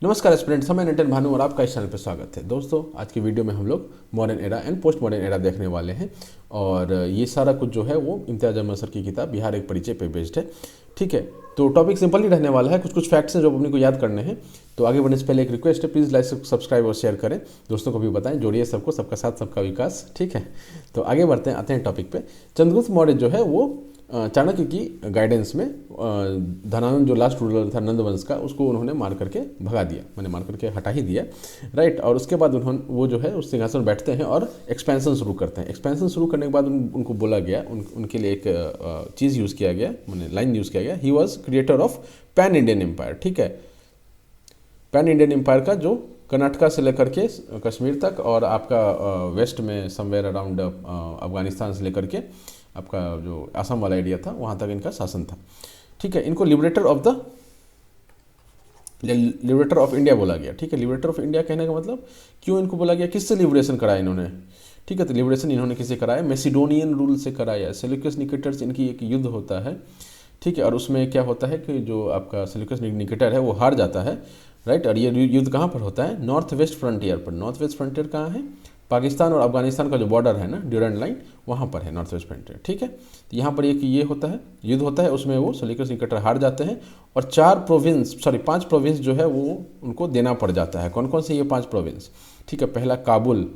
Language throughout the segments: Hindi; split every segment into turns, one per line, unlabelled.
नमस्कार स्टूडेंट्स, मैं नितिन भानु और आपका इस चैनल पर स्वागत है। दोस्तों, आज की वीडियो में हम लोग modern era and post modern era देखने वाले हैं और ये सारा कुछ जो है वो इम्तियाज़ अहमद सर की किताब बिहार एक परिचय पे बेस्ड है। ठीक है, तो टॉपिक सिंपल ही रहने वाला है, कुछ फैक्ट्स हैं जो अपने को याद करने हैं। तो आगे बढ़ने से पहले एक रिक्वेस्ट है, प्लीज़ लाइक सब्सक्राइब और शेयर करें, दोस्तों को भी बताएं, जोड़िए सबको, सबका साथ सबका विकास। ठीक है, तो आगे बढ़ते हैं, आते हैं टॉपिक पे। चंद्रगुप्त मौर्य जो है वो चाणक्य की गाइडेंस में धनानंद जो लास्ट रूलर था नंदवंश का, उसको उन्होंने मार करके भगा दिया, मैंने मार करके हटा ही दिया, राइट। और उसके बाद उन्होंने वो जो है उस सिंहासन बैठते हैं और एक्सपेंशन शुरू करते हैं। एक्सपेंशन शुरू करने के बाद उनको बोला गया, उनके लिए एक चीज़ यूज़ किया गया, मैंने लाइन यूज़ किया गया, he was creator of pan Indian empire. ठीक है, पैन इंडियन एम्पायर का जो कर्नाटका से लेकर के कश्मीर तक और आपका वेस्ट में समवेयर अराउंड अफगानिस्तान से लेकर के आपका जो असम वाला एरिया था वहाँ तक इनका शासन था। ठीक है, इनको लिबरेटर ऑफ इंडिया बोला गया। ठीक है, लिबरेटर ऑफ इंडिया कहने का मतलब क्यों इनको बोला गया, किससे लिबरेशन कराया इन्होंने? ठीक है, तो लिबरेशन इन्होंने किससे कराया? मैसिडोनियन रूल से कराया। सेल्यूकस निकेटर्स इनकी एक युद्ध होता है। ठीक है, और उसमें क्या होता है कि जो आपका सेल्यूकस निकेटर है वो हार जाता है, राइट। और ये युद्ध कहाँ पर होता है? नॉर्थ वेस्ट फ्रंटियर पर। नॉर्थ वेस्ट फ्रंटियर कहाँ है? पाकिस्तान और अफगानिस्तान का जो बॉर्डर है ना, ड्यूरेंट लाइन, वहाँ पर है नॉर्थ वेस्ट फ्रंटियर। ठीक है, तो यहाँ पर एक ये होता है, युद्ध होता है, उसमें वो सेल्यूकस निकेटर हार जाते हैं और 5 प्रोविंस जो है वो उनको देना पड़ जाता है। कौन कौन से ये 5 प्रोविंस? ठीक है, पहला काबुल,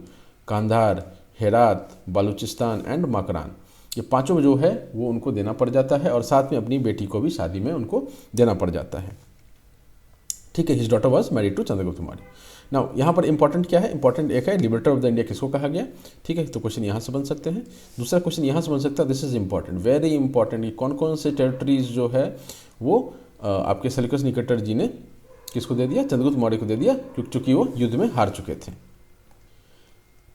कांधार, हेरात, बालूचिस्तान एंड मकरान, ये पाँचों जो है वो उनको देना पड़ जाता है और साथ में अपनी बेटी को भी शादी में उनको देना पड़ जाता है। ठीक है, his daughter was married to Chandragupta Maurya. Now यहाँ पर इंपॉर्टेंट क्या है? इंपॉर्टेंट एक है लिबरेटर ऑफ द इंडिया किसको कहा गया। ठीक है, तो क्वेश्चन यहाँ से बन सकते हैं। दूसरा क्वेश्चन यहाँ से बन सकता है, this is important, very important, कौन कौन से टेरिटरीज जो है वो आपके सेल्यूकस निकेटर जी ने किसको दे दिया? चंद्रगुप्त मौर्य को दे दिया, क्योंकि वो युद्ध में हार चुके थे।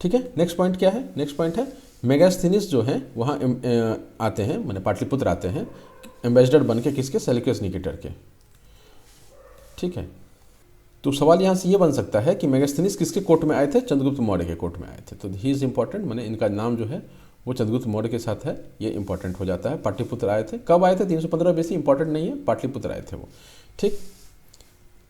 ठीक है, नेक्स्ट पॉइंट क्या है? नेक्स्ट पॉइंट है मेगास्थनीस जो हैं वहाँ आते हैं, मैंने पाटलिपुत्र आते हैं एम्बेसडर बन के, किसके? सेल्यूकस निकेटर के। ठीक है, तो सवाल यहाँ से ये बन सकता है कि मेगास्थनीस किसके कोर्ट में आए थे? चंद्रगुप्त मौर्य के कोर्ट में आए थे। तो ही इज़ इंपॉर्टेंट, मैंने इनका नाम जो है वो चंद्रगुप्त मौर्य के साथ है, ये इंपॉर्टेंट हो जाता है। पाटलिपुत्र आए थे, कब आए थे? 315 BC, इंपॉर्टेंट नहीं है, पाटलिपुत्र आए थे वो। ठीक,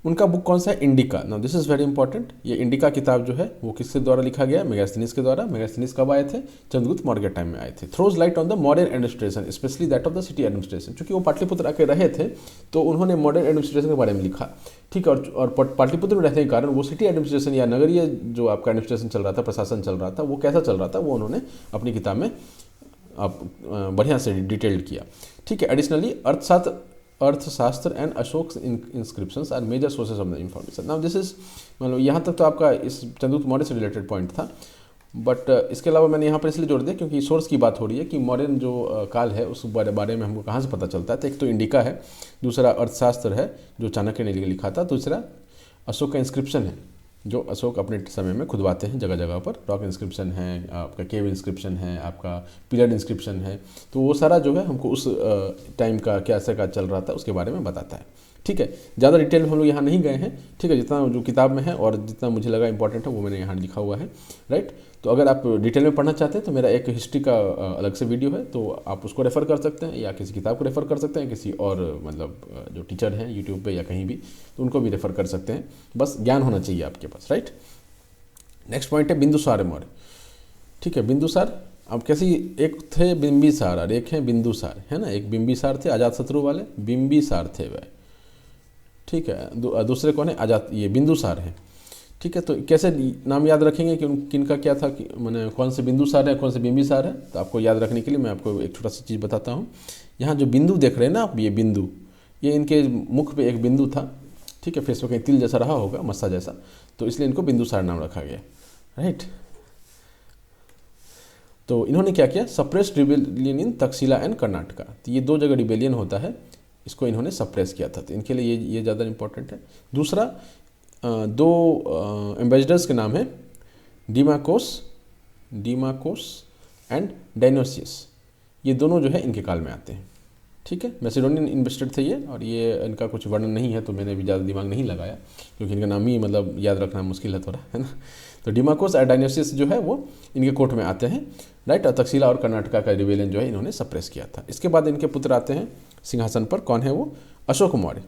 उनका बुक कौन सा है? Indica. Now this is very important, ये इंडिका किताब जो है वो किसके द्वारा लिखा गया? मेगास्थनीस के द्वारा। मेगास्थनीस कब आए थे? चंद्रगुप्त मौर्य के टाइम में आए थे। Throws light on the modern administration, specially that of the city administration. क्योंकि वो पाटलिपुत्र आके रहे थे तो उन्होंने मॉडर्न एडमिनिस्ट्रेशन के बारे में लिखा। ठीक है, और पाटलिपुत्र में रहने के कारण वो सिटी एडमिनिस्ट्रेशन या नगरीय जो आपका एडमिनिस्ट्रेशन चल रहा था, प्रशासन चल रहा था, वो कैसा चल रहा था वो उन्होंने अपनी किताब में आप बढ़िया से डिटेल्ड किया। ठीक है, additionally Arthashastra and Ashoka inscriptions are major sources of the information. Now this is, मतलब यहाँ तक तो आपका इस चंद्रगुप्त मौर्य से रिलेटेड पॉइंट था, बट इसके अलावा मैंने यहाँ पर इसलिए जोड़ दिया क्योंकि सोर्स की बात हो रही है कि मौर्यन जो काल है उस बारे में हमको कहाँ से पता चलता है। तो एक तो इंडिका है, दूसरा अर्थशास्त्र है जो चाणक्य ने लिखा था, दूसरा अशोक का इंस्क्रिप्शन है जो अशोक अपने समय में खुदवाते हैं जगह जगह पर। रॉक इंस्क्रिप्शन है, आपका केव इंस्क्रिप्शन है, आपका पिलर इंस्क्रिप्शन है, तो वो सारा जो है हमको उस टाइम का कैसे का चल रहा था उसके बारे में बताता है। ठीक है, ज़्यादा डिटेल में हम लोग यहाँ नहीं गए हैं। ठीक है, जितना जो किताब में है और जितना मुझे लगा इंपॉर्टेंट है वो मैंने यहाँ लिखा हुआ है, राइट। तो अगर आप डिटेल में पढ़ना चाहते हैं तो मेरा एक हिस्ट्री का अलग से वीडियो है, तो आप उसको रेफ़र कर सकते हैं या किसी किताब को रेफ़र कर सकते हैं, किसी और मतलब जो टीचर हैं यूट्यूब पे या कहीं भी, तो उनको भी रेफ़र कर सकते हैं। बस ज्ञान होना चाहिए आपके पास, राइट। नेक्स्ट पॉइंट है बिंदुसार मौर्य। ठीक है, बिंदुसार, अब कैसी, एक थे बिंबिसार और एक है बिंदुसार, है ना। एक बिंबिसार थे अजातशत्रु वाले, बिंबिसार थे वह। ठीक है, दूसरे कौन है? ये बिंदुसार है। ठीक है, तो कैसे नाम याद रखेंगे कि किनका क्या था, कि मैंने कौन से बिंदुसार है कौन से बिंबिसार है? तो आपको याद रखने के लिए मैं आपको एक छोटा सी चीज़ बताता हूँ। यहाँ जो बिंदु देख रहे हैं ना आप, ये बिंदु, ये इनके मुख पे एक बिंदु था। ठीक है, फेस पे कहीं तिल जैसा रहा होगा, मस्सा जैसा, तो इसलिए इनको बिंदुसार नाम रखा गया, राइट। तो इन्होंने क्या किया? Suppressed rebellion in Takshashila and Karnataka. तो ये 2 जगह रिबेलियन होता है, इसको इन्होंने सप्रेस किया था, तो इनके लिए ये ज़्यादा इंपॉर्टेंट है। दूसरा, 2 एम्बेसडर्स के नाम है डिमाकोस एंड डायनोसियस। ये दोनों जो है इनके काल में आते हैं। ठीक है, मैसिडोनियन इन्वेस्टर थे ये, और ये इनका कुछ वर्णन नहीं है तो मैंने भी ज़्यादा दिमाग नहीं लगाया क्योंकि इनका नाम ही मतलब याद रखना मुश्किल है थोड़ा, है ना। तो डिमाकोस और डायनोसियस जो है वो इनके कोर्ट में आते हैं, राइट। और तक्षशिला और कर्नाटका का रिबेलियन जो है इन्होंने सप्रेस किया था। इसके बाद इनके पुत्र आते हैं सिंहासन पर, कौन है वो? अशोक मौर्य।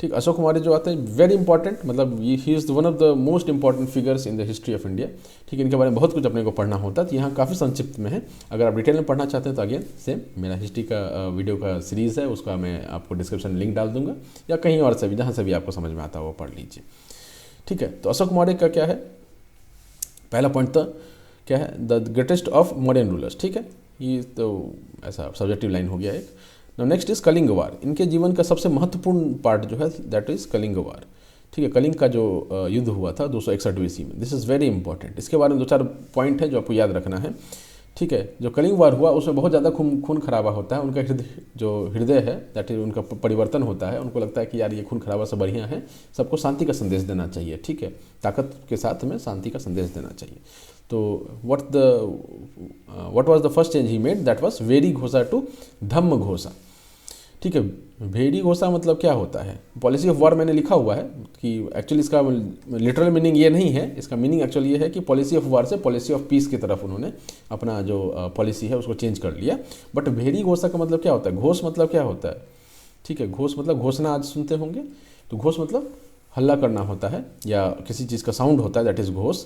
ठीक, अशोक मौर्य जो आते हैं वेरी इंपॉर्टेंट, मतलब he is one of the most important figures in the history of India. ठीक है, इनके बारे में बहुत कुछ अपने को पढ़ना होता है, तो यहाँ काफ़ी संक्षिप्त में है। अगर आप डिटेल में पढ़ना चाहते हैं तो अगेन सेम मेरा हिस्ट्री का वीडियो का सीरीज़ है, उसका मैं आपको डिस्क्रिप्शन में लिंक डाल दूंगा, या कहीं और से भी जहाँ से भी आपको समझ में आता है वो पढ़ लीजिए। ठीक है, तो अशोक मौर्य का क्या है, पहला पॉइंट तो क्या है, the greatest of modern rulers. ठीक है, ये तो ऐसा सब्जेक्टिव लाइन हो गया एक। नाउ नेक्स्ट इज कलिंग वार, इनके जीवन का सबसे महत्वपूर्ण पार्ट जो है दैट इज कलिंग वार। ठीक है, कलिंग का जो युद्ध हुआ था 261 ईस्वी में, दिस इज़ वेरी इंपॉर्टेंट। इसके बारे में 2-4 पॉइंट है जो आपको याद रखना है। ठीक है, जो कलिंग वार हुआ उसमें बहुत ज़्यादा खून खराबा होता है, उनका हृदय है दैट इज उनका परिवर्तन होता है, उनको लगता है कि यार ये खून खराबा से बढ़िया है, सबको शांति का संदेश देना चाहिए। ठीक है, ताकत के साथ में शांति का संदेश देना चाहिए। तो what was the first change he made, that was very घोषा टू धम्म घोषा। ठीक है, भेड़ी घोषा मतलब क्या होता है, पॉलिसी ऑफ वॉर मैंने लिखा हुआ है कि एक्चुअली इसका लिटरल मीनिंग ये नहीं है, इसका मीनिंग एक्चुअली ये है कि पॉलिसी ऑफ वॉर से पॉलिसी ऑफ पीस की तरफ उन्होंने अपना जो पॉलिसी है उसको चेंज कर लिया। बट भेड़ी घोषा का मतलब क्या होता है, घोष मतलब क्या होता है। ठीक है, घोष मतलब घोषणा आज सुनते होंगे, तो घोष मतलब हल्ला करना होता है या किसी चीज़ का साउंड होता है, दैट इज़ घोष।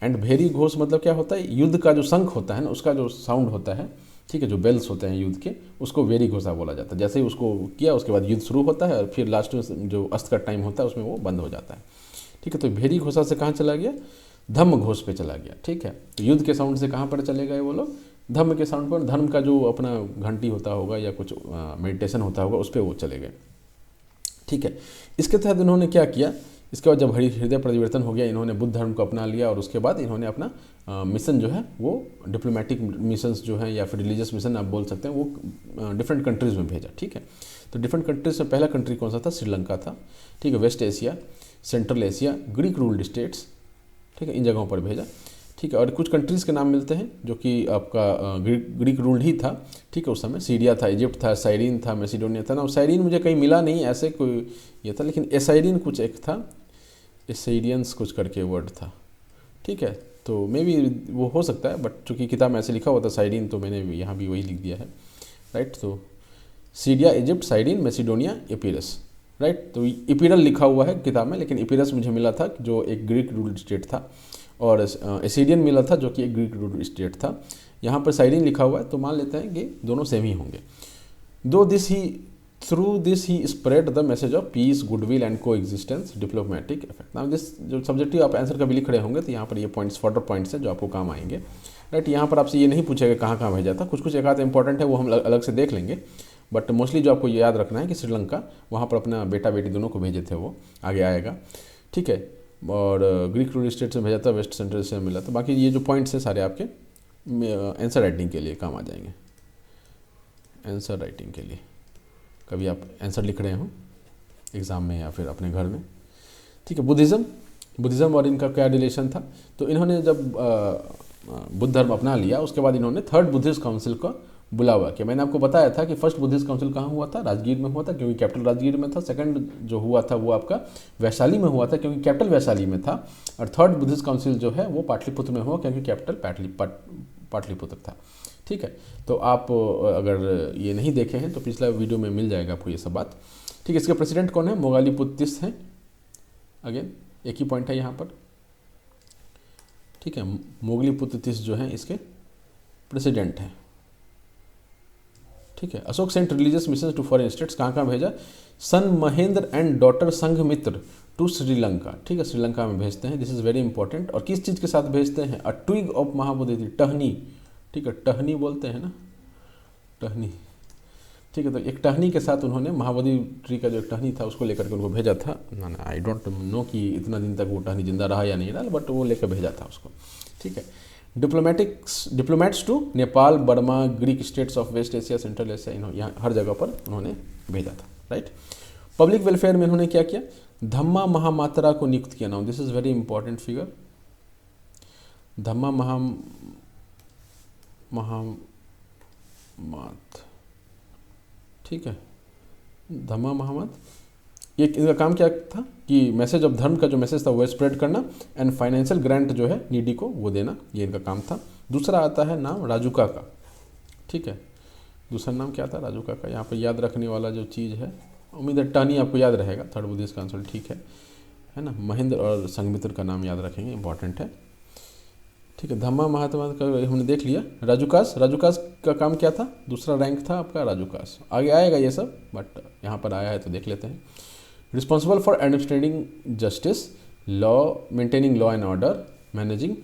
एंड भेड़ी घोष मतलब क्या होता है, युद्ध का जो शंख होता है ना, उसका जो साउंड होता है, ठीक है, जो बेल्स होते हैं युद्ध के, उसको वेरी घोषा बोला जाता है। जैसे ही उसको किया उसके बाद युद्ध शुरू होता है और फिर लास्ट में जो अस्त का टाइम होता है उसमें वो बंद हो जाता है। ठीक है, तो भेड़ी घोषा से कहाँ चला गया, धम्म घोष पे चला गया। ठीक है, तो युद्ध के साउंड से कहाँ पर चले गए वो लोग, धम्म के साउंड पर, धर्म का जो अपना घंटी होता होगा या कुछ मेडिटेशन होता होगा उस पर वो चले गए। ठीक है, इसके तहत इन्होंने क्या किया, इसके बाद जब हृदय परिवर्तन हो गया, इन्होंने बुद्ध धर्म को अपना लिया और उसके बाद इन्होंने अपना मिशन जो है वो डिप्लोमेटिक मिशंस जो हैं या फिर रिलीजियस मिशन आप बोल सकते हैं, वो डिफरेंट कंट्रीज़ में भेजा। ठीक है, तो डिफरेंट कंट्रीज में पहला कंट्री कौन सा था, श्रीलंका था। ठीक है, West Asia, Central Asia, Greek ruled states, ठीक है, इन जगहों पर भेजा। ठीक है, और कुछ कंट्रीज़ के नाम मिलते हैं जो कि आपका ग्रीक रूल्ड ही था। ठीक है, उस समय सीरिया था, इजिप्ट था, साइरिन था, मैसिडोनिया था ना। साइरिन मुझे कहीं मिला नहीं ऐसे कोई ये था, लेकिन एसाइरिन कुछ एक था, एसाइरियंस कुछ करके वर्ड था। ठीक है, तो मे बी वो हो सकता है, बट चूँकि किताब में ऐसे लिखा हुआ था साइरिन, तो मैंने यहाँ भी वही लिख दिया है। राइट, तो Syria, Egypt, साइरिन, Macedonia, Epirus. Right, तो इपिरल लिखा हुआ है किताब में, लेकिन एपिरस मुझे मिला था जो एक ग्रीक रूल्ड स्टेट था, और एसिडियन मिला था जो कि एक ग्रीक रूल्ड स्टेट था। यहाँ पर साइरिन लिखा हुआ है, तो मान लेते हैं कि दोनों सेम ही होंगे। Through this he spread the message of peace, goodwill and coexistence, diplomatic effect. Now this जो सब्जेक्टिव आप आंसर कभी लिख रहे होंगे तो यहाँ पर ये पॉइंट्स, फर्दर पॉइंट्स हैं जो आपको काम आएंगे। राइट, यहाँ पर आपसे ये नहीं पूछेगा कहाँ कहाँ भेजा था, कुछ कुछ एक आध इंपॉर्टेंट है वो हम अलग से देख लेंगे, बट मोस्टली जो आपको ये याद रखना है कि श्रीलंका वहाँ पर अपना बेटा बेटी दोनों को भेजे थे, वो आगे आएगा। ठीक है, और ग्रीक रूल स्टेट से भेजा था, वेस्ट सेंट्रल से मिला था। बाकी ये जो पॉइंट्स हैं सारे आपके आंसर राइटिंग के लिए काम आ जाएंगे, आंसर राइटिंग के लिए कभी आप आंसर लिख रहे हो एग्ज़ाम में या फिर अपने घर में। ठीक है, बुद्धिज़्म और इनका क्या रिलेशन था, तो इन्होंने जब बुद्ध धर्म अपना लिया उसके बाद इन्होंने थर्ड बुद्धिस्ट काउंसिल का बुलावा किया। मैंने आपको बताया था कि फर्स्ट बुद्धिस्ट काउंसिल कहाँ हुआ था, राजगीर में हुआ था क्योंकि कैपिटल राजगीर में था। सेकंड जो हुआ था वो आपका वैशाली में हुआ था क्योंकि कैपिटल वैशाली में था। और थर्ड बुद्धिस्ट काउंसिल जो है वो पाटलिपुत्र में हुआ क्योंकि कैपिटल पाटलिपुत्र था। ठीक है, तो आप अगर ये नहीं देखे हैं तो पिछला वीडियो में मिल जाएगा आपको ये सब बात। ठीक है, इसके प्रेसिडेंट कौन है, मोगालीपुत्र तीस हैं। अगेन एक ही पॉइंट है यहाँ पर। ठीक है, मोगलीपुत्र तीस जो हैं इसके प्रेसिडेंट हैं। ठीक है, Ashoka sent religious mission to foreign states, कहाँ कहाँ भेजा, son Mahendra and daughter Sanghamitra to Sri Lanka. ठीक है, श्रीलंका में भेजते हैं, दिस इज वेरी इंपॉर्टेंट। और किस चीज़ के साथ भेजते हैं, अ ट्विग ऑफ महाबोधि, टहनी। ठीक है, टहनी बोलते हैं ना, टहनी। ठीक है, तो एक टहनी के साथ उन्होंने महाबोधि ट्री का जो टहनी था उसको लेकर के उनको भेजा था। ना आई डोंट नो कि इतना दिन तक वो टहनी जिंदा रहा या नहीं रहा, बट वो लेकर भेजा था उसको। ठीक है, diplomats to Nepal, Burma, Greek states of West Asia, Central Asia, इन्होंने यहाँ हर जगह पर उन्होंने भेजा था। राइट, पब्लिक वेलफेयर में इन्होंने क्या किया, धम्मा महामात्रा को नियुक्त किया। Now this is very important figure, Dhamma Mahamatta. ठीक है, धम्मा महामत, ये इनका काम क्या था कि मैसेज ऑफ धर्म का जो मैसेज था वो स्प्रेड करना, एंड फाइनेंशियल ग्रांट जो है नीडी को वो देना, ये इनका काम था। दूसरा आता है नाम राजुका का। ठीक है, दूसरा नाम क्या था राजुका का, यहाँ पर याद रखने वाला जो चीज़ है उम्मीद है टर्नी आपको याद रहेगा, थर्ड बुद्धिस्ट काउंसिल, ठीक है ना। महेंद्र और संघमित्र का नाम याद रखेंगे, इंपॉर्टेंट है, ठीक है। धम्मा महात्मा का हमने देख लिया। राजूकास, राजूकास का काम क्या था, दूसरा रैंक था आपका राजूकास, आगे आएगा ये सब, बट यहाँ पर आया है तो देख लेते हैं। Responsible for administrating justice, law, maintaining law and order, managing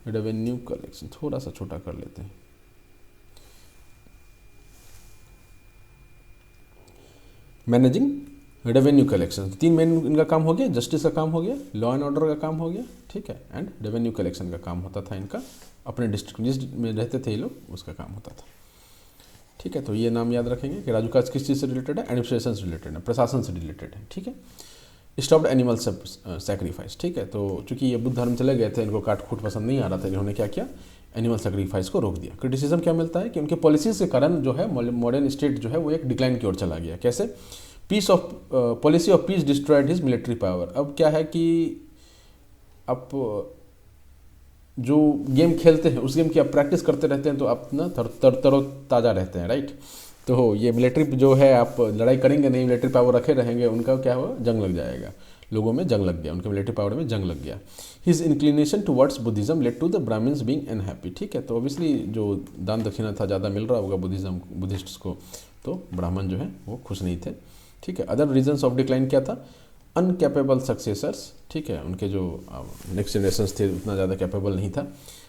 revenue collection, थोड़ा सा छोटा कर लेते हैं, मैनेजिंग रेवेन्यू कलेक्शन, तीन मेन इनका काम हो गया। जस्टिस का काम हो गया, लॉ एंड ऑर्डर का काम हो गया, ठीक है, एंड रेवेन्यू कलेक्शन का काम होता था इनका, अपने डिस्ट्रिक्ट जिस में रहते थे ये लोग उसका काम होता था, ठीक है। तो ये नाम याद रखेंगे कि राजूकास किस चीज़ से रिलेटेड है, एडमिनिस्ट्रेशन से रिलेटेड है, प्रशासन से रिलेटेड है, ठीक है। स्टॉप्ड एनिमल सेक्रीफाइस, ठीक है। तो चूंकि ये बुद्ध धर्म चले गए थे, इनको काट खूट पसंद नहीं आ रहा था, इन्होंने क्या किया, एनिमल सेक्रीफाइस को रोक दिया। क्रिटिसिज्म क्या मिलता है कि उनके पॉलिसीज के कारण जो है मॉडर्न स्टेट जो है वो एक डिक्लाइन की ओर चला गया। कैसे, policy of peace destroyed his military power. अब क्या है कि आप जो गेम खेलते हैं उस गेम की आप प्रैक्टिस करते रहते हैं तो आप ना तरोताज़ा रहते हैं, राइट। तो ये मिलिट्री जो है, आप लड़ाई करेंगे नहीं, मिलिट्री पावर रखे रहेंगे, उनका क्या हुआ, जंग लग जाएगा, लोगों में जंग लग गया, उनके मिलिट्री पावर में जंग लग गया। His inclination towards Buddhism led to the Brahmins being unhappy, ठीक है। तो ऑब्वियसली जो दान दक्षिणा था ज़्यादा मिल रहा होगा बुद्धिस्ट्स को, तो ब्राह्मण जो है वो खुश नहीं थे, ठीक है। अदर रीजन्स ऑफ डिक्लाइन क्या था, अनकैपेबल सक्सेसर्स, ठीक है, उनके जो नेक्स्ट जनरेशन्स थे उतना ज़्यादा कैपेबल नहीं था,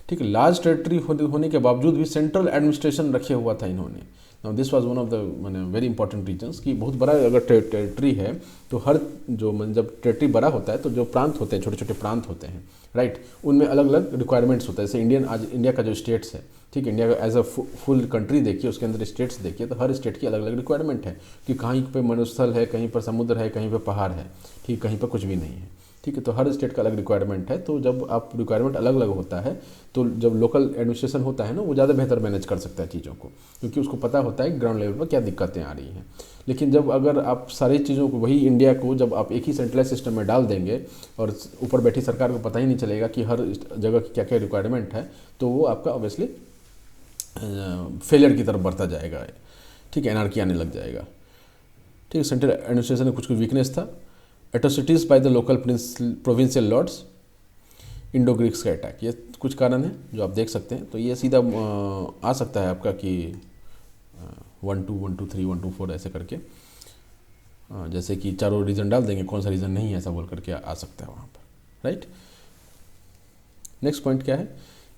ठीक है। लार्ज टेरिटरी होने के बावजूद भी सेंट्रल एडमिनिस्ट्रेशन रखे हुआ था इन्होंने। Now this was one of the मैंने वेरी इंपॉर्टेंट रीजन्स कि बहुत बड़ा अगर टेरिटरी है तो हर जो जब टेरिटरी बड़ा होता है तो जो प्रांत होते हैं, छोटे छोटे प्रांत होते हैं, राइट, उनमें अलग अलग रिक्वायरमेंट्स होता है। जैसे आज इंडिया का जो स्टेट्स है, ठीक है, इंडिया का एज अ फुल कंट्री देखिए, उसके अंदर स्टेट्स देखिए, तो हर स्टेट की अलग अलग रिक्वायरमेंट है कि कहीं पे मरुस्थल है, कहीं पर समुद्र है, कहीं पर पहाड़ है, ठीक, कहीं पर कुछ भी नहीं है, ठीक है। तो हर स्टेट का अलग रिक्वायरमेंट है। तो जब आप रिक्वायरमेंट अलग अलग होता है तो जब लोकल एडमिनिस्ट्रेशन होता है ना, वो ज़्यादा बेहतर मैनेज कर सकता है चीज़ों को, क्योंकि उसको पता होता है ग्राउंड लेवल पर क्या दिक्कतें आ रही हैं। लेकिन जब अगर आप सारी चीज़ों को, वही इंडिया को जब आप एक ही सेंट्रलाइज सिस्टम में डाल देंगे और ऊपर बैठी सरकार को पता ही नहीं चलेगा कि हर जगह की क्या क्या रिक्वायरमेंट है, तो वो आपका ऑब्वियसली फेलियर की तरफ बढ़ता जाएगा, ठीक है, एनार्की आने लग जाएगा, ठीक है। सेंट्रल एडमिनिस्ट्रेशन में कुछ कुछ वीकनेस था। Atrocities by the local provincial lords, Indo Greeks का अटैक, ये कुछ कारण है जो आप देख सकते हैं। तो ये सीधा आ सकता है आपका कि 1 2 1 2 3 1 2 4 ऐसे करके, जैसे कि चारों रीज़न डाल देंगे, कौन सा रीज़न नहीं है ऐसा बोल करके आ सकता है वहाँ पर, राइट। नेक्स्ट पॉइंट क्या है,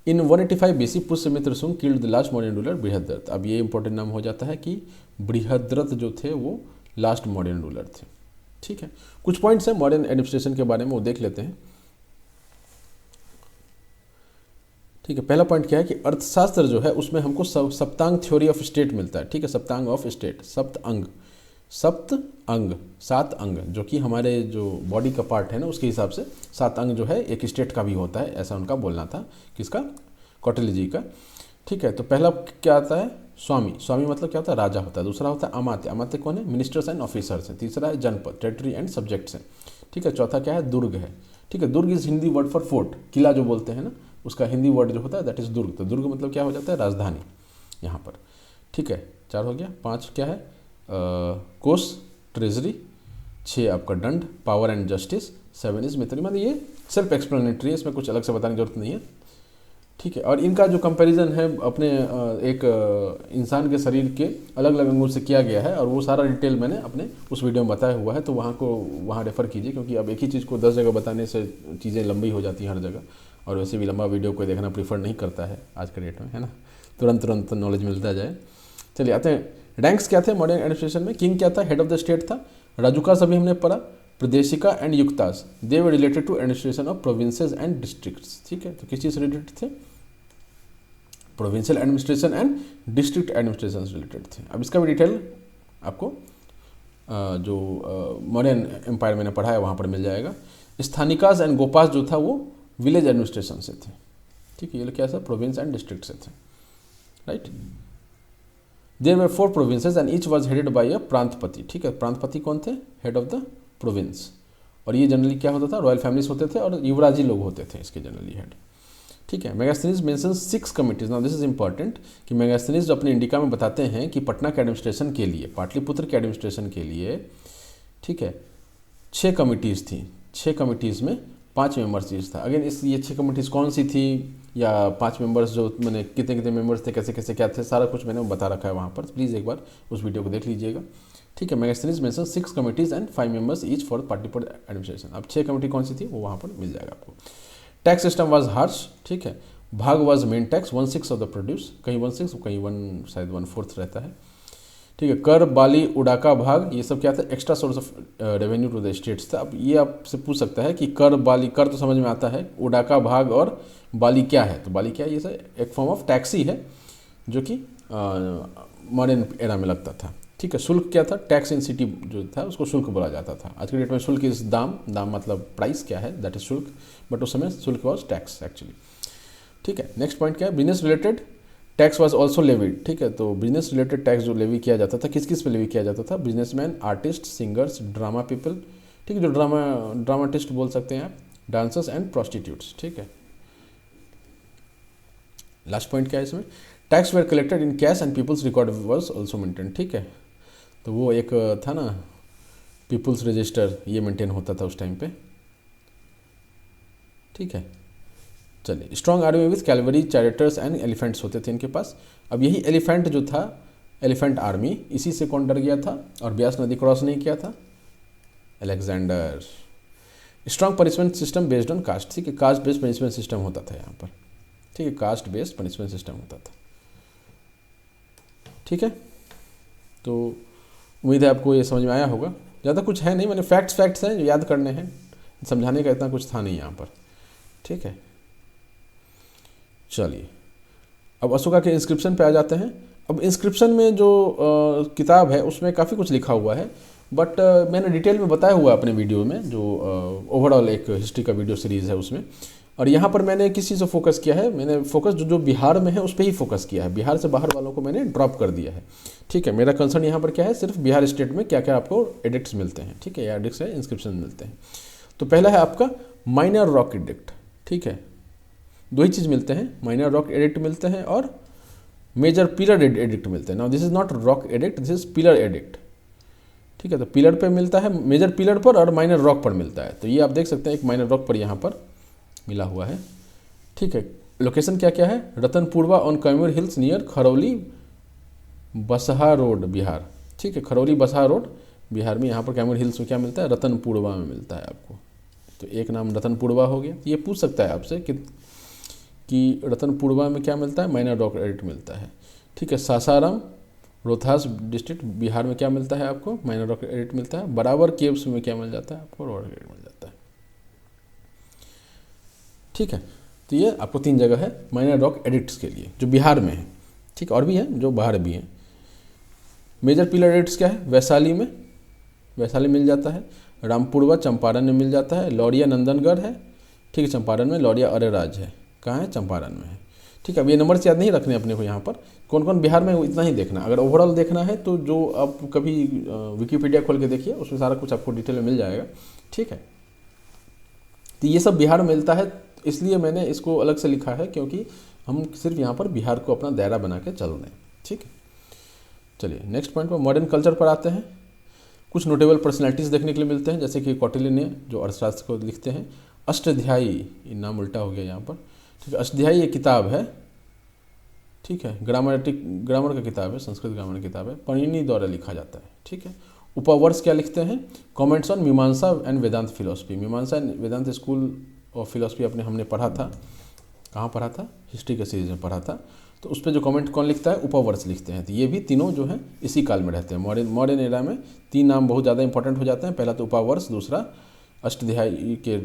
इन 185 BC पुष्यमित्र सुंग killed the last modern ruler Brihadratha. अब ये इंपॉर्टेंट नाम हो जाता है कि बृहद्रथ जो थे वो लास्ट मॉडर्न रूलर थे, ठीक है। कुछ पॉइंट्स हैं मॉडर्न एडमिनिस्ट्रेशन के बारे में, वो देख लेते हैं, ठीक है। पहला पॉइंट क्या है कि अर्थशास्त्र जो है उसमें हमको सप्तांग थ्योरी ऑफ स्टेट मिलता है, ठीक है, सप्तांग ऑफ स्टेट, सप्त अंग, 7 अंग, जो कि हमारे जो बॉडी का पार्ट है ना उसके हिसाब से 7 अंग जो है एक स्टेट का भी होता है, ऐसा उनका बोलना था, किसका, कौटिल्य जी का, ठीक है। तो पहला क्या आता है, स्वामी, स्वामी मतलब क्या होता है, राजा होता है। दूसरा होता है अमात्य, अमात्य कौन है, मिनिस्टर्स एंड ऑफिसर्स है। तीसरा है जनपद, टेरिटरी एंड सब्जेक्ट्स है, ठीक है। चौथा क्या है, दुर्ग है, ठीक है। Durg is Hindi word for fort, किला जो बोलते हैं ना, उसका हिंदी वर्ड जो होता है दैट इज दुर्ग। तो दुर्ग मतलब क्या हो जाता है, राजधानी यहाँ पर, ठीक है। 4 हो गया। 5 क्या है, कोष, ट्रेजरी। 6 आपका दंड, पावर एंड जस्टिस। 7 इज मिथरी, मतलब ये सेल्फ एक्सप्लेनेटरी है, इसमें कुछ अलग से बताने की जरूरत नहीं है, ठीक है। और इनका जो कंपैरिजन है अपने एक इंसान के शरीर के अलग अलग अंगों से किया गया है, और वो सारा डिटेल मैंने अपने उस वीडियो में बताया हुआ है, तो वहाँ रेफ़र कीजिए, क्योंकि अब एक ही चीज़ को 10 जगह बताने से चीज़ें लंबी हो जाती हैं हर जगह, और वैसे भी लंबा वीडियो कोई देखना प्रीफर नहीं करता है आज के डेट में, है ना, तुरंत नॉलेज मिलता जाए। चलिए आते हैं, रैंक्स क्या थे मॉडर्न एडमिनिस्ट्रेशन में। किंग क्या था, हेड ऑफ द स्टेट था। राजुकास अभी हमने पढ़ा। Pradeshika and Yuktas, they were related to administration of provinces and districts, ठीक है। तो किस चीज़ से रिलेटेड थे, provincial administration and district administration से रिलेटेड थे। अब इसका भी डिटेल आपको जो मॉडर्न एम्पायर मैंने पढ़ा है वहाँ पर मिल जाएगा। स्थानिकास एंड गोपास जो था वो विलेज एडमिनिस्ट्रेशन से थे, ठीक है। ये लोग क्या था, प्रोविंस एंड डिस्ट्रिक्ट से थे, right. There were 4 provinces and each was headed by a Prantapati, ठीक है। प्रांतपति कौन थे, हेड ऑफ द प्रोविंस, और ये जनरली क्या होता था, रॉयल फैमिलीज होते थे और युवराजी लोग होते थे इसके जनरली हेड, ठीक ठीक है। Megasthenes mention 6 committees. Now this is important कि मेगास्थनीज अपने इंडिका में बताते हैं कि पटना के एडमिनिस्ट्रेशन के लिए, पाटलिपुत्र के एडमिनिस्ट्रेशन के लिए, ठीक है, 6 कमिटीज़ थी। 6 कमिटीज़ में 5 मेंबर्स चीज था। अगेन ये 6 कमिटीज़ कौन सी थी या 5 मेंबर्स जो मैंने कितने कितने मेंबर्स थे, कैसे कैसे क्या थे, सारा कुछ मैंने बता रखा है वहाँ पर, प्लीज़ एक बार उस वीडियो को देख लीजिएगा। ठीक है। Megasthenes mention 6 committees and 5 members each for Pataliputra administration. अब 6 कमिटी कौन सी थी वो वहाँ पर मिल जाएगा आपको। Tax system was harsh. ठीक है। भाग was main tax 1/6 of the produce, कहीं 1/6 कहीं 1 शायद 1/4 रहता है। ठीक है। कर, बाली, उड़ाका भाग, ये सब क्या था, extra source of revenue to the states था। अब ये आपसे पूछ सकता है कि कर, बाली, कर तो समझ में आता है, उड़ाका भाग और बाली क्या है। तो बाली क्या है, ये सर एक फॉर्म ऑफ टैक्स ही है जो कि मॉडर्न एरा में लगता था। ठीक है। शुल्क क्या था, टैक्स इन सिटी जो था उसको शुल्क बोला जाता था। आज के डेट में शुल्क इज दाम, दाम मतलब प्राइस क्या है, दैट इज शुल्क, बट उस समय शुल्क वॉज टैक्स एक्चुअली। ठीक है। नेक्स्ट पॉइंट क्या है, business related tax was also levied. ठीक है। तो बिजनेस रिलेटेड टैक्स जो लेवी किया जाता था, किस किस पे लेवी किया जाता था, businessman, artist, singers, drama people, ठीक है, जो ड्रामाटिस्ट बोल सकते हैं आप, डांसर्स एंड प्रोस्टिट्यूट्स। ठीक है। लास्ट पॉइंट क्या है इसमें, tax were collected in cash and peoples record was also maintain. ठीक है। तो वो एक था ना पीपल्स रजिस्टर, ये मेंटेन होता था उस टाइम पे। ठीक है। चलिए, strong army with cavalry, chariots and elephants होते थे इनके पास। अब यही एलिफेंट जो था, एलिफेंट आर्मी, इसी से कौन डर गया था और ब्यास नदी क्रॉस नहीं किया था, Alexander. Strong punishment system based on caste. ठीक है। कास्ट बेस्ड पनिशमेंट सिस्टम होता था यहाँ पर। ठीक है। कास्ट बेस्ड पनिशमेंट सिस्टम होता था। ठीक है। तो उम्मीद है आपको ये समझ में आया होगा। ज़्यादा कुछ है नहीं, मैंने फैक्ट्स हैं जो याद करने हैं, समझाने का इतना कुछ था नहीं यहाँ पर। ठीक है। चलिए, अब अशोका के इंस्क्रिप्शन पे आ जाते हैं। अब इंस्क्रिप्शन में जो किताब है उसमें काफ़ी कुछ लिखा हुआ है, बट मैंने डिटेल में बताया हुआ है अपने वीडियो में, जो ओवरऑल एक हिस्ट्री का वीडियो सीरीज़ है उसमें। और यहाँ पर मैंने किस चीज़ से फोकस किया है, मैंने फोकस जो बिहार में है उस पर ही फोकस किया है। बिहार से बाहर वालों को मैंने ड्रॉप कर दिया है। ठीक है। मेरा कंसर्न यहाँ पर क्या है, सिर्फ बिहार स्टेट में क्या क्या आपको एडिक्ट्स मिलते हैं। ठीक है, या एडिक्ट्स है, इंस्क्रिप्शन मिलते हैं। तो पहला है आपका माइनर रॉक एडिक्ट। ठीक है। 2 ही चीज़ मिलते हैं, माइनर रॉक एडिक्ट मिलते हैं और मेजर पिलर एडिक्ट मिलते हैं। Now this is not rock edict, this is pillar addict. ठीक है। तो पिलर पे मिलता है, मेजर पिलर पर और माइनर रॉक पर मिलता है। तो ये आप देख सकते हैं, एक माइनर रॉक पर यहाँ पर मिला हुआ है। ठीक है। लोकेशन क्या क्या है, Ratanpurwa on Kaimur hills near Kharauli Basaha road, Bihar. ठीक है। खरौली बसहा रोड बिहार में, यहाँ पर कैमूर हिल्स में क्या मिलता है, रतनपुरवा में मिलता है आपको। तो एक नाम रतनपुरवा हो गया। ये पूछ सकता है आपसे कि रतनपुरवा में क्या मिलता है, माइनर रॉक एडिक्ट मिलता है। ठीक है। सासाराम रोहतास डिस्ट्रिक्ट बिहार में क्या मिलता है आपको, माइनर रॉक एडिक्ट मिलता है। बराबर केव्स में क्या मिल जाता है आपको, रॉक एडिक्ट मिल जाता है। ठीक है। तो ये आपको 3 जगह है माइनर रॉक एडिक्ट्स के लिए जो बिहार में है। ठीक है। और भी हैं जो बाहर भी हैं। मेजर पिलर एडिक्ट्स क्या है, वैशाली में, वैशाली मिल जाता है। रामपुरवा चंपारण में मिल जाता है। लौरिया नंदनगढ़ है। ठीक है। चंपारण में। लौरिया अरेराज है, कहाँ है, चंपारण में है। ठीक है। अब ये नंबर्स याद नहीं रखने अपने को, यहाँ पर कौन कौन बिहार में इतना ही देखना। अगर ओवरऑल देखना है तो जो आप कभी विकीपीडिया खोल के देखिए, उसमें सारा कुछ आपको डिटेल में मिल जाएगा। ठीक है। तो ये सब बिहार में मिलता है, इसलिए मैंने इसको अलग से लिखा है, क्योंकि हम सिर्फ यहाँ पर बिहार को अपना दायरा बना के चल रहे हैं। ठीक है। चलिए, नेक्स्ट पॉइंट पर मॉडर्न कल्चर पर आते हैं। कुछ नोटेबल पर्सनैलिटीज़ देखने के लिए मिलते हैं, जैसे कि कौटिल्य ने जो अर्थशास्त्र को लिखते हैं। अष्टाध्यायी, ये नाम उल्टा हो गया यहाँ पर। ठीक है। अष्टाध्यायी एक किताब है। ठीक है। ग्रामर का किताब है, संस्कृत ग्रामर की किताब है, पाणिनि द्वारा लिखा जाता है। ठीक है। उपवर्ष क्या लिखते हैं, comments on Mimamsa and Vedanta philosophy. Mimamsa and Vedanta school of philosophy हमने पढ़ा था, कहाँ पढ़ा था, हिस्ट्री के सीरीज में पढ़ा था। तो उस पर जो कमेंट कौन लिखता है, उपवर्ष लिखते हैं। तो ये भी तीनों जो हैं इसी काल में रहते हैं। मॉडर्न एरा में 3 नाम बहुत ज़्यादा इंपॉर्टेंट हो जाते हैं। पहला तो उपवर्ष, दूसरा अष्टाध्यायी के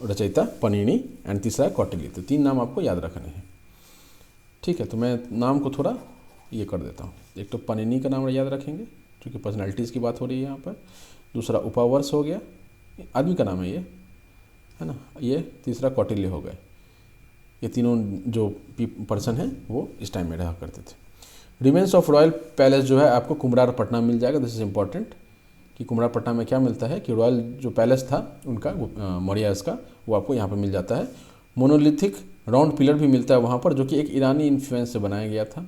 रचयिता पाणिनि एंड तीसरा कौटिल्य। तो 3 नाम आपको याद रखने हैं। ठीक है। तो मैं नाम को थोड़ा ये कर देता हूँ। एक तो पाणिनि का नाम याद रखेंगे क्योंकि पर्सनैलिटीज़ की बात हो रही है यहाँ पर। दूसरा उपवर्ष हो गया, आदमी का नाम है ये, है ना। ये तीसरा कौटिल्य हो गए। ये तीनों जो पर्सन हैं वो इस टाइम में रहा करते थे। रिमेन्स ऑफ रॉयल पैलेस जो है आपको कुमरार पटना मिल जाएगा। दिस इज इम्पॉर्टेंट कि कुमरार पटना में क्या मिलता है कि रॉयल जो पैलेस था उनका मौर्यस का, वो आपको यहाँ पर मिल जाता है। मोनोलिथिक राउंड पिलर भी मिलता है वहाँ पर, जो कि एक ईरानी इन्फ्लुएंस से बनाया गया था।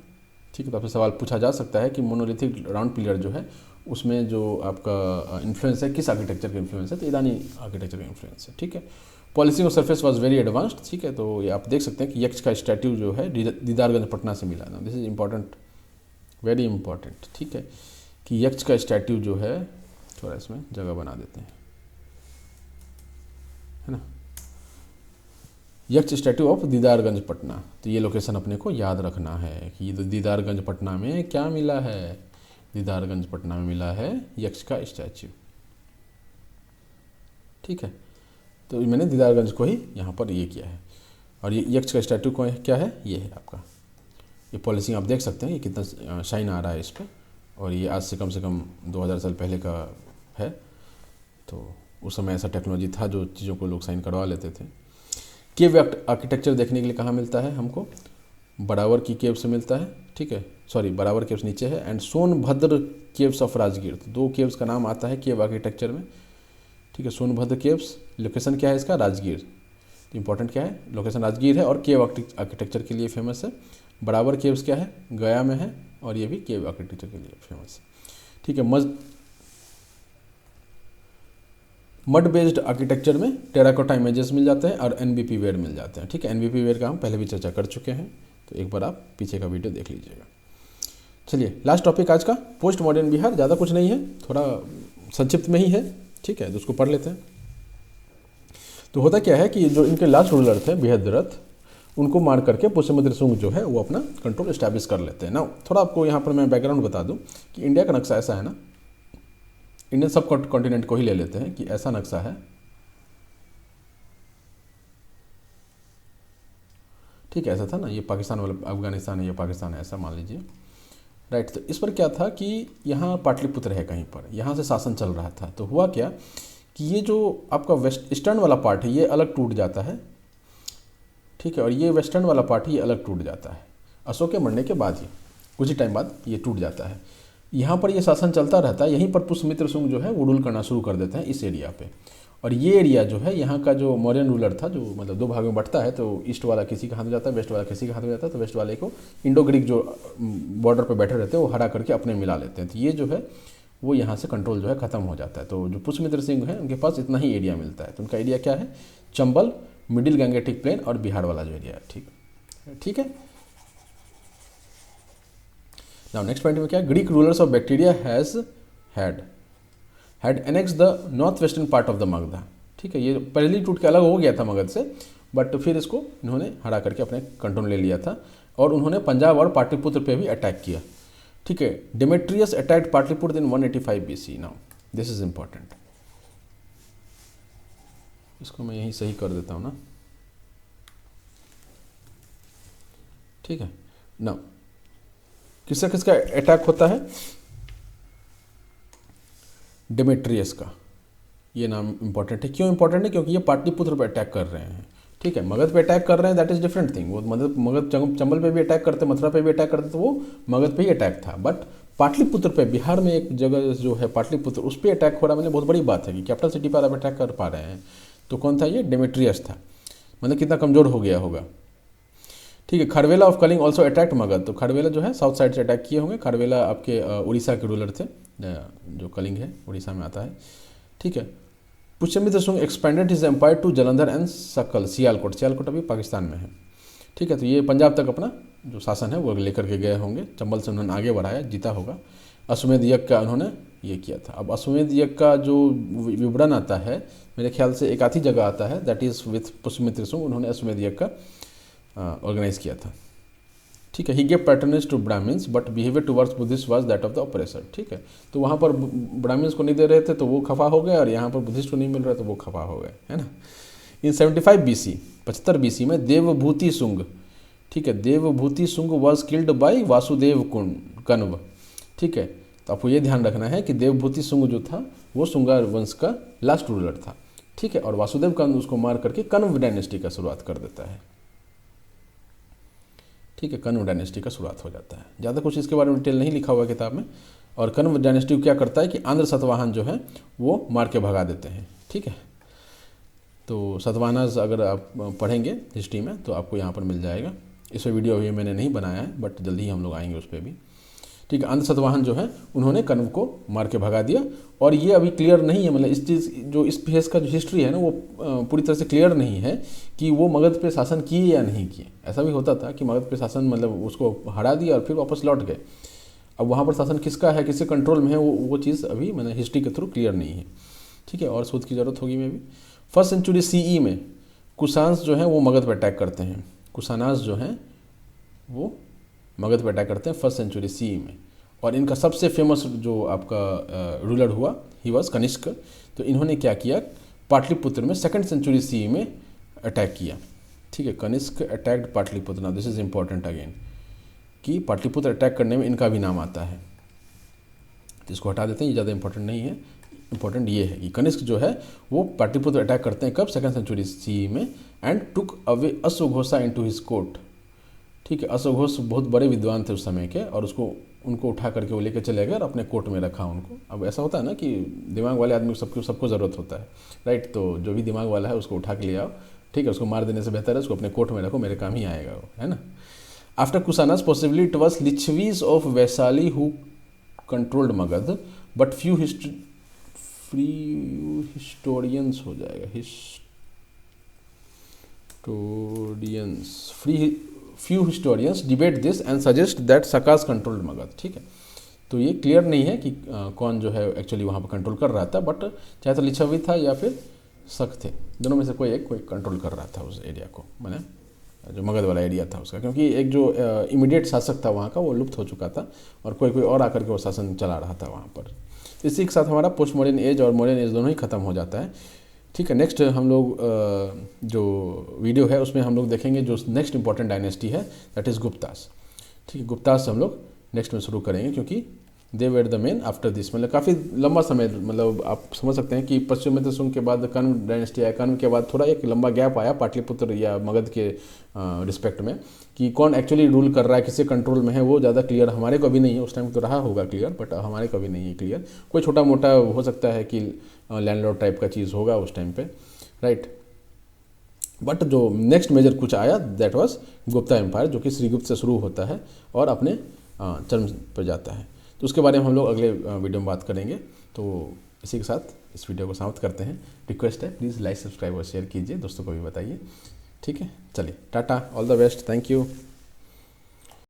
ठीक है, तो आपसे सवाल पूछा जा सकता है कि मोनोलिथिक राउंड पिलर जो है उसमें जो आपका इन्फ्लुएंस है किस आर्किटेक्चर का इन्फ्लुएंस है, तो ईरानी आर्किटेक्चर का इन्फ्लुएंस है। ठीक है, policy of surface was very advanced. ठीक है, तो ये आप देख सकते हैं कि यक्ष का स्टैट्यू जो है दीदारगंज पटना से मिला ना, this is important, very important. ठीक है, कि यक्ष का स्टैट्यू जो है, थोड़ा इसमें जगह बना देते हैं, है ना, यक्ष स्टैट्यू ऑफ दीदारगंज पटना। तो ये लोकेशन अपने को याद रखना है कि ये दीदारगंज पटना में क्या मिला है, दीदारगंज पटना में मिला है यक्ष का स्टैच्यू। ठीक है, तो मैंने दीदारगंज को ही यहाँ पर ये किया है। और ये यक्ष का स्टैट्यू को क्या है, ये है आपका, ये पॉलिसी आप देख सकते हैं, ये कितना शाइन आ रहा है इस पर। और ये आज से कम 2000 साल पहले का है, तो उस समय ऐसा टेक्नोलॉजी था जो चीज़ों को लोग साइन करवा लेते थे। केव आर्किटेक्चर देखने के लिए कहाँ मिलता है हमको, बरावर की केव से मिलता है। ठीक है, सॉरी, बरावर केव्स नीचे है, and Sonbhadra caves of Rajgir, तो 2 केव्स का नाम आता है केव आर्किटेक्चर में। ठीक है, सोनभद्र केव्स, लोकेशन क्या है इसका, राजगीर, तो इंपॉर्टेंट क्या है, लोकेशन राजगीर है और केव आर्किटेक्चर के लिए फेमस है। बराबर केव्स क्या है, गया में है, और ये भी केव आर्किटेक्चर के लिए फेमस है। ठीक है, मड बेस्ड आर्किटेक्चर में टेराकोटा इमेजेस मिल जाते हैं और एनबीपी वेयर मिल जाते हैं। ठीक है, एनबीपी वेयर का हम पहले भी चर्चा कर चुके हैं, तो एक बार आप पीछे का वीडियो देख लीजिएगा। चलिए, लास्ट टॉपिक आज का पोस्ट मॉडर्न बिहार, ज़्यादा कुछ नहीं है, थोड़ा संक्षिप्त में ही है। ठीक है, तो उसको पढ़ लेते हैं। तो होता क्या है कि जो इनके लास्ट रूलर थे बृहद्रथ, उनको मार करके पुष्यमित्र शुंग जो है वो अपना कंट्रोल इस्टेब्लिश कर लेते हैं ना। थोड़ा आपको यहाँ पर मैं बैकग्राउंड बता दूँ कि इंडिया का नक्शा ऐसा है ना, इंडियन सब कॉन्टिनेंट को ही ले लेते हैं कि ऐसा नक्शा है। ठीक है, ऐसा था ना, ये पाकिस्तान वाला, अफगानिस्तान है, ये पाकिस्तान है, ऐसा मान लीजिए, राइट। तो इस पर क्या था कि यहाँ पाटलिपुत्र है कहीं पर, यहाँ से शासन चल रहा था। तो हुआ क्या कि ये जो आपका वेस्ट ईस्टर्न वाला पार्ट है ये अलग टूट जाता है। ठीक है, और ये वेस्टर्न वाला पार्ट ये अलग टूट जाता है, अशोक के मरने के बाद ही कुछ ही टाइम बाद ये टूट जाता है। यहाँ पर ये शासन चलता रहता है, यहीं पर पुष्यमित्र शुंग जो है वो रूल करना शुरू कर देते हैं इस एरिया पे। और ये एरिया जो है यहाँ का जो मौर्यन रूलर था, जो मतलब 2 भागों में बंटता है, तो ईस्ट वाला किसी का हाथ में जाता है, वेस्ट वाला किसी का हाथ में जाता है, तो वेस्ट वाले को इंडो ग्रीक जो बॉर्डर पर बैठे रहते हैं वो हरा करके अपने मिला लेते हैं। तो ये जो है वो यहाँ से कंट्रोल जो है ख़त्म हो जाता है। तो जो पुष्यमित्र सिंह है उनके पास इतना ही एरिया मिलता है। तो उनका एरिया क्या है, चंबल, मिडिल गंगेटिक प्लेन और बिहार वाला जो एरिया है। ठीक है। नाउ नेक्स्ट पॉइंट में क्या है, Greek rulers of bacteria had annex the north western part of the Magadh. ठीक है, ये पहले टूट के अलग हो गया था मगध से, बट फिर इसको इन्होंने हरा करके अपने कंट्रोल ले लिया था। और उन्होंने पंजाब और पाटलिपुत्र पे भी अटैक किया। ठीक है, Demetrius attacked Pataliputra in 185 BC। Now this is important, इसको मैं यहीं सही कर देता हूँ ना। ठीक है, नाउ किसका अटैक होता है, डेमेट्रियस का। ये नाम इंपॉर्टेंट है, क्यों इंपॉर्टेंट है, क्योंकि ये पाटलिपुत्र पर अटैक कर रहे हैं। ठीक है, मगध पे अटैक कर रहे हैं, दैट इज डिफरेंट थिंग। वो मगध चंबल पे भी अटैक करते, मथुरा पे भी अटैक करते, तो वो मगध पे ही अटैक था। बट पाटलिपुत्र पे, बिहार में एक जगह जो है पाटलिपुत्र, उस पर अटैक हो रहा है, मतलब बहुत बड़ी बात है कि कैपिटल सिटी पर आप अटैक कर पा रहे हैं। तो कौन था ये, डेमेट्रियस था। मतलब कितना कमज़ोर हो गया होगा। ठीक है, Kharavela of Kalinga also attacked Magadha. तो खरवेला जो है साउथ साइड से अटैक किए होंगे। खरवेला आपके उड़ीसा के रूलर थे, जो कलिंग है उड़ीसा में आता है। ठीक है, Pushyamitra Shunga expanded his empire to Jalandhar and Sakala, Sialkot अभी पाकिस्तान में है। ठीक है, तो ये पंजाब तक अपना जो शासन है वो लेकर के गए होंगे। चंबल से उन्होंने आगे बढ़ाया, जीता होगा। अश्वमेध यज्ञ का उन्होंने ये किया था। अब अश्वमेध यज्ञ का जो विवरण आता है मेरे ख्याल से एक आधी जगह आता है, that is with Pushyamitra Shunga. उन्होंने अश्वमेध यज्ञ का ऑर्गेनाइज किया था। ठीक है, he gave patronage to Brahmins but behaviour towards Buddhist was that of the oppressor. ठीक है, तो वहाँ पर ब्राह्मण्स को नहीं दे रहे थे तो वो खफा हो गए, और यहाँ पर बुद्धिस्ट को नहीं मिल रहा तो वो खफा हो गए, है ना। इन 75 BC, 75 BC में देवभूति शुंग, ठीक है, Devabhuti Shunga was killed by Vasudev Kanva. ठीक है, तो आपको ये ध्यान रखना है कि देवभूति शुंग जो था वो शुंगार वंश का लास्ट रूलर था। ठीक है, और वासुदेव कण्व उसको मार करके कण्व डायनेस्टी का शुरुआत कर देता है। ठीक है, कण्व डायनेस्टी का शुरुआत हो जाता है। ज़्यादा कुछ इसके बारे में डिटेल नहीं लिखा हुआ है किताब में। और कण्व डायनेस्टी क्या करता है कि आंध्र सातवाहन जो है वो मार के भगा देते हैं। ठीक है, तो सतवाहनास अगर आप पढ़ेंगे हिस्ट्री में तो आपको यहाँ पर मिल जाएगा। इस पर वीडियो अभी मैंने नहीं बनाया है, बट जल्दी ही हम लोग आएंगे उस पर भी। ठीक है, अंध सतवाहन जो है उन्होंने कण्व को मार के भगा दिया, और ये अभी क्लियर नहीं है, मतलब इस चीज़ जो इस फेस का जो हिस्ट्री है ना वो पूरी तरह से क्लियर नहीं है कि वो मगध पे शासन किए या नहीं किए। ऐसा भी होता था कि मगध पे शासन मतलब उसको हरा दिया और फिर वापस लौट गए। अब वहाँ पर शासन किसका है, किसके कंट्रोल में है, वो चीज़ अभी मैंने हिस्ट्री के थ्रू क्लियर नहीं है। ठीक है, और शोध की ज़रूरत होगी में भी। फर्स्ट सेंचुरी CE में कुशान्स जो हैं वो मगध पर अटैक करते हैं। कुशानास जो हैं वो मगध पर अटैक करते हैं फर्स्ट सेंचुरी CE में, और इनका सबसे फेमस जो आपका रूलर हुआ ही वॉज कनिष्क। तो इन्होंने क्या किया, पाटलिपुत्र में सेकंड सेंचुरी CE में अटैक किया। ठीक है, Kanishka attacked Pataliputra. Now this is important again कि पाटलिपुत्र अटैक करने में इनका भी नाम आता है, तो इसको हटा देते हैं, ये ज़्यादा इंपॉर्टेंट नहीं है। इंपॉर्टेंट ये है कि कनिष्क जो है वो पाटलिपुत्र अटैक करते हैं कब, सेकंड सेंचुरी CE में, एंड टुक अवे अश्वघोषा इनटू हिज कोर्ट। ठीक है, अश्वघोष बहुत बड़े विद्वान थे उस समय के, और उनको उठा करके वो लेकर चले गए और अपने कोर्ट में रखा उनको। अब ऐसा होता है ना कि दिमाग वाले आदमी को सबको ज़रूरत होता है, राइट। तो जो भी दिमाग वाला है उसको उठा के ले आओ, ठीक है, उसको मार देने से बेहतर है उसको अपने कोर्ट में रखो, मेरे काम ही आएगा वो, है ना। After Kushanas possibly it was Licchavis of Vaishali who controlled Magadha, but few historians हो जाएगा, few historians debate this and suggest that Sakas controlled Magadha. ठीक है, तो ये क्लियर नहीं है कि कौन जो है एक्चुअली वहाँ पर कंट्रोल कर रहा था, बट चाहे तो लिच्छवी था या फिर शक थे, दोनों में से कोई कंट्रोल कर रहा था उस एरिया को, मैंने जो मगध वाला एरिया था उसका, क्योंकि एक जो इमीडिएट शासक था वहाँ का वो लुप्त हो चुका था, और कोई और आकर के वो शासन चला रहा था वहाँ पर। इसी के साथ हमारा पोस्ट मॉडर्न एज और मॉडर्न एज दोनों ही खत्म हो जाता है। ठीक है, नेक्स्ट हम लोग जो वीडियो है उसमें हम लोग देखेंगे जो नेक्स्ट इंपॉर्टेंट डायनेस्टी है, दैट इज़ गुप्तास। ठीक है, गुप्तास हम लोग नेक्स्ट में शुरू करेंगे, क्योंकि they were the main after this, मतलब काफ़ी लंबा समय, मतलब आप समझ सकते हैं कि पश्चिम शुंग के बाद कण्व डायनेस्टी आया, कण्व के बाद थोड़ा एक लंबा गैप आया पाटलिपुत्र या मगध के रिस्पेक्ट में, कि कौन एक्चुअली रूल कर रहा है, किसके कंट्रोल में है, वो ज़्यादा क्लियर हमारे को भी नहीं है। उस टाइम तो रहा होगा क्लियर, बट हमारे को भी नहीं है क्लियर। कोई छोटा मोटा हो सकता है कि लैंडलॉर्ड टाइप का चीज़ होगा उस टाइम पे, राइट। बट जो नेक्स्ट मेजर कुछ आया दैट वाज गुप्ता एम्पायर, जो कि श्रीगुप्त से शुरू होता है और अपने चरम पर जाता है। तो उसके बारे में हम लोग अगले वीडियो में बात करेंगे। तो इसी के साथ इस वीडियो को समाप्त करते हैं। रिक्वेस्ट है प्लीज़ लाइक सब्सक्राइब और शेयर कीजिए, दोस्तों को भी बताइए। ठीक है, चलिए Tata, all the best, thank you.